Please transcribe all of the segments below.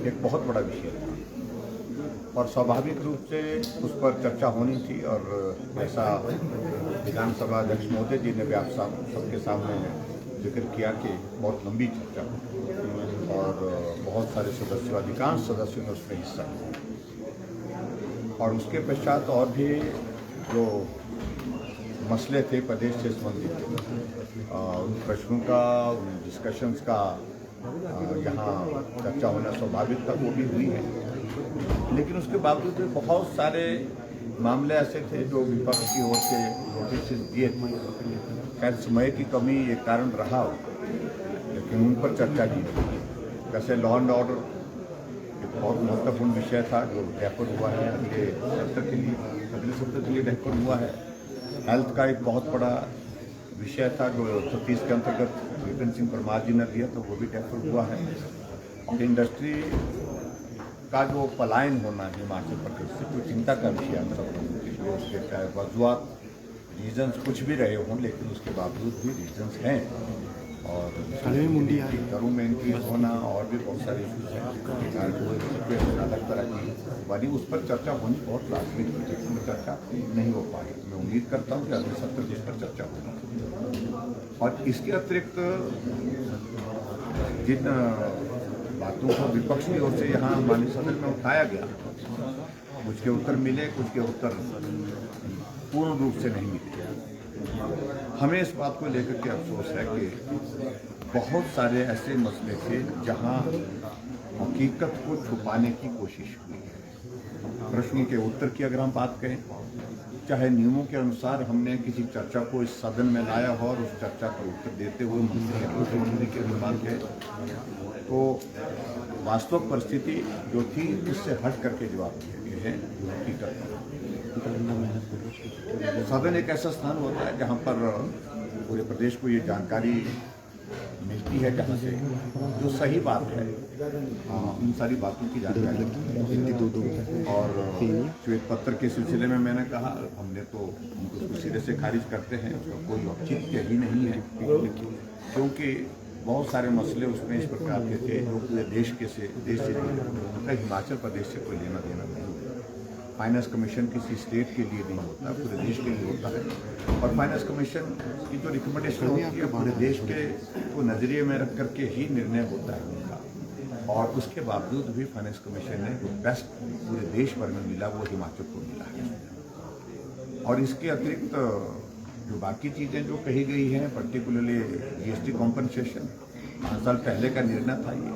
एक बहुत बड़ा विषय था और स्वाभाविक रूप से उस पर चर्चा होनी थी। और ऐसा विधानसभा अध्यक्ष महोदय जी ने भी आप सबके सामने जिक्र किया कि बहुत लंबी चर्चा हुई और बहुत सारे सदस्यों, अधिकांश सदस्यों ने उसमें हिस्सा लिया। और उसके पश्चात और भी जो मसले थे प्रदेश से संबंधित, उन प्रश्नों का, उन डिस्कशंस का यहाँ चर्चा होना स्वाभाविक था, वो भी हुई है। लेकिन उसके बावजूद भी बहुत सारे मामले ऐसे थे जो विपक्ष की ओर से नोटिस दिए थे। खैर समय की कमी एक कारण रहा, लेकिन उन पर चर्चा की गई। जैसे लॉ एंड ऑर्डर एक बहुत महत्वपूर्ण विषय था जो डेफर हुआ है अगले सत्र के लिए डेफर हुआ है। हेल्थ का एक बहुत बड़ा विषय था जो 36 के अंतर्गत विपिन सिंह परमार जी ने दिया, तो वो भी डेफर हुआ है। और इंडस्ट्री का जो पलायन होना हिमाचल प्रदेश से कोई चिंता का विषय हम सब लोगों के लिए, उसके चाहे वजूहत रीजन्स कुछ भी रहे हों, लेकिन उसके बावजूद भी रीजन्स हैं। और दरों में इंक्रीज होना और भी बहुत सारे इशूज हैं अलग तरह की वाली, उस पर चर्चा होनी बहुत लाजमी थी, लेकिन चर्चा नहीं हो पाई। मैं उम्मीद करता हूँ कि अगले सत्र में इस पर चर्चा होगी। और इसके अतिरिक्त जिन बातों को विपक्ष की ओर से यहाँ माननीय सदन में उठाया गया, कुछ के उत्तर मिले, कुछ के उत्तर पूर्ण रूप से नहीं मिले। हमें इस बात को लेकर के अफसोस है कि बहुत सारे ऐसे मसले थे जहाँ हकीकत को छुपाने की कोशिश हुई है। प्रश्नों के उत्तर की अगर हम बात करें, चाहे नियमों के अनुसार हमने किसी चर्चा को इस सदन में लाया हो और उस चर्चा का उत्तर देते हुए मंत्री के अनुमान के, तो वास्तविक परिस्थिति जो थी उससे हट करके जवाब दिए गए हैं जो हकीकत। सदन एक ऐसा स्थान होता है जहाँ पर पूरे प्रदेश को ये जानकारी मिलती है, जहाँ से जो सही बात है उन सारी बातों की जानकारी मिलती है। और श्वेत पत्र के सिलसिले में मैंने कहा, हमने तो उसको सिरे से खारिज करते हैं, उसका कोई औचित्य ही नहीं है, क्योंकि बहुत सारे मसले उसमें इस प्रकार के थे जो पूरे देश से हिमाचल प्रदेश से कोई लेना देना नहीं। फाइनेंस कमीशन किसी स्टेट के लिए नहीं होता, पूरे देश के लिए होता है। और फाइनेंस कमीशन की जो रिकमेंडेशन होती है पूरे देश के को नज़रिए में रख करके ही निर्णय होता है उनका। और उसके बावजूद भी फाइनेंस कमीशन ने जो बेस्ट पूरे देश भर में मिला वो हिमाचल को मिला है। और इसके अतिरिक्त जो बाकी चीज़ें जो कही गई हैं, पर्टिकुलरली जीएसटी कॉम्पनसेशन 5 साल पहले का निर्णय था ये,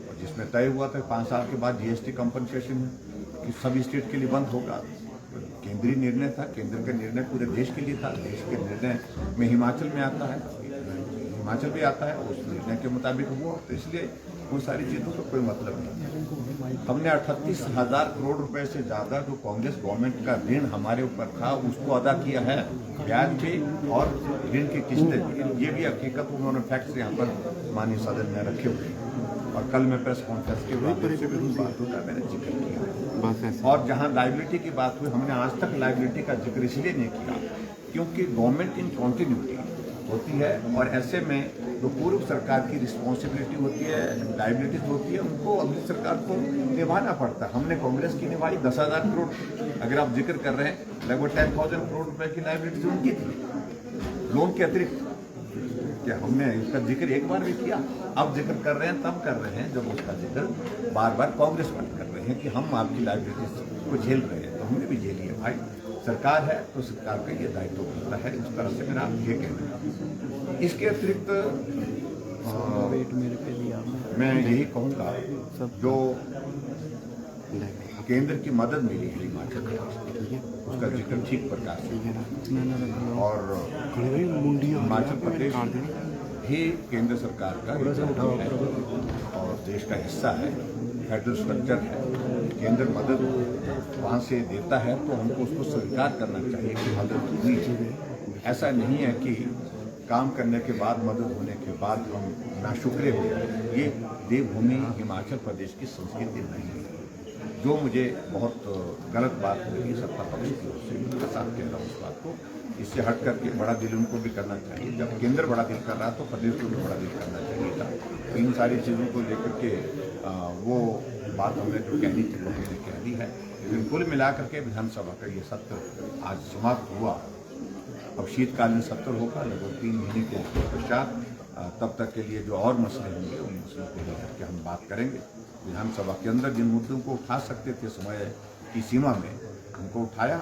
और जिसमें तय हुआ था 5 साल के बाद जीएसटी कॉम्पनसेशन कि सभी स्टेट के लिए बंद होगा। केंद्रीय निर्णय था, केंद्र का निर्णय पूरे देश के लिए था। देश के निर्णय में हिमाचल में आता है, हिमाचल भी आता है, उस निर्णय के मुताबिक हुआ। तो इसलिए उन सारी चीज़ों का कोई मतलब नहीं। हमने 38,000 करोड़ रुपए से ज़्यादा जो कांग्रेस गवर्नमेंट का ऋण हमारे ऊपर था उसको अदा किया है, ब्याज भी और ऋण की किस्तें भी। ये भी हकीकत उन्होंने फैक्ट्स यहाँ पर माननीय सदन में रखे हुए हैं। और कल मैं प्रेस कॉन्फ्रेंस के बातों का मैंने जिक्र किया। और जहाँ लाइबिलिटी की बात हुई, हमने आज तक लाइबिलिटी का जिक्र इसलिए नहीं किया क्योंकि गवर्नमेंट इन कॉन्टिन्यूटी होती है, और ऐसे में जो पूर्व सरकार की रिस्पॉन्सिबिलिटी होती है, लाइबिलिटीज होती है, उनको अगली सरकार को निभाना पड़ता है। हमने कांग्रेस की निभाई 10,000 करोड़, अगर आप जिक्र कर रहे हैं, लगभग 10,000 करोड़ रुपए की लाइबिलिटीज उनकी थी लोन के अतिरिक्त। क्या हमने इसका जिक्र एक बार भी किया? अब जिक्र कर रहे हैं, तब कर रहे हैं जब उसका जिक्र बार बार कांग्रेस वाले कर रहे हैं कि हम आपकी लाइबिलिटीज को झेल रहे हैं। तो हमने भी झेली है भाई, सरकार है तो सरकार का ये दायित्व बनता है। इस तरह से मेरा आप ये कहना है। इसके अतिरिक्त मैं यही कहूँगा, जो केंद्र की मदद मिली है हिमाचल प्रदेश, उसका जिक्र ठीक प्रकार से। और हिमाचल प्रदेश ही केंद्र सरकार का है और देश का हिस्सा है, फेडरल स्ट्रक्चर है। केंद्र मदद वहाँ से देता है तो हमको उसको स्वीकार करना चाहिए कि मदद हुई है। ऐसा नहीं है कि काम करने के बाद, मदद होने के बाद हम नाशुक्रे हो जाए। ये देवभूमि हिमाचल प्रदेश की संस्कृति नहीं है, जो मुझे बहुत गलत बात लगी सत्ता पक्ष की ओर से। उनके साथ कह रहा हूँ इस बात को इससे हट करके बड़ा दिल उनको भी करना चाहिए। जब केंद्र बड़ा दिल कर रहा तो प्रदेश को भी बड़ा दिल करना चाहिए था। तो इन सारी चीज़ों को लेकर के वो बात हमने जो कहनी थी वो हमने कह दी है। लेकिन कुल मिलाकर के विधानसभा का ये सत्र आज समाप्त हुआ। अब शीतकालीन सत्र होगा लगभग 3 महीने के पश्चात। तब तक के लिए जो और मसले होंगे उन मसलों को लेकर के हम बात करेंगे। विधानसभा के अंदर जिन मुद्दों को उठा सकते थे समय की सीमा में उनको उठाया,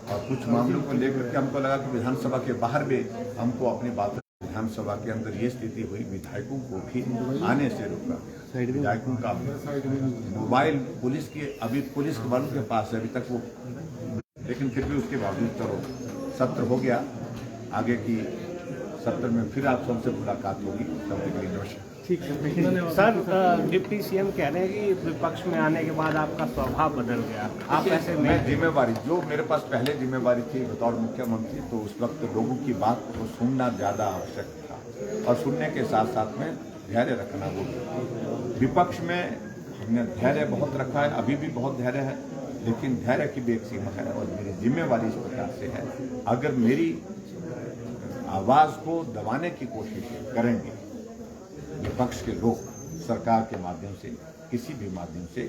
और कुछ मामलों को लेकर के हमको लगा कि विधानसभा के बाहर भी हमको अपनी बात। विधानसभा के अंदर ये स्थिति हुई, विधायकों को भी आने से रोका। विधायकों का मोबाइल पुलिस के अभी पुलिस वालों के पास है अभी तक वो, लेकिन फिर भी उसके बावजूद चलो सत्र हो गया। आगे की सत्र में फिर आप सबसे मुलाकात होगी। तब तक के लिए नमस्कार। ठीक है सर। डिप्टी सीएम कह रहे हैं कि विपक्ष में आने के बाद आपका स्वभाव बदल गया। आप ऐसे मैं जिम्मेवारी जो मेरे पास पहले जिम्मेवारी थी बतौर मुख्यमंत्री, तो उस वक्त लोगों की बात को सुनना ज़्यादा आवश्यक था, और सुनने के साथ साथ में धैर्य रखना वो। विपक्ष में हमने धैर्य बहुत रखा है, अभी भी बहुत धैर्य है, लेकिन धैर्य की भी एक सीमा है। और मेरी जिम्मेवारी इस प्रकार से है, अगर मेरी आवाज़ को दबाने की कोशिश करेंगे विपक्ष के लोग सरकार के माध्यम से, किसी भी माध्यम से,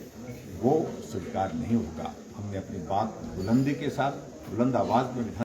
वो स्वीकार नहीं होगा। हमने अपनी बात बुलंदी के साथ, बुलंद आवाज़ में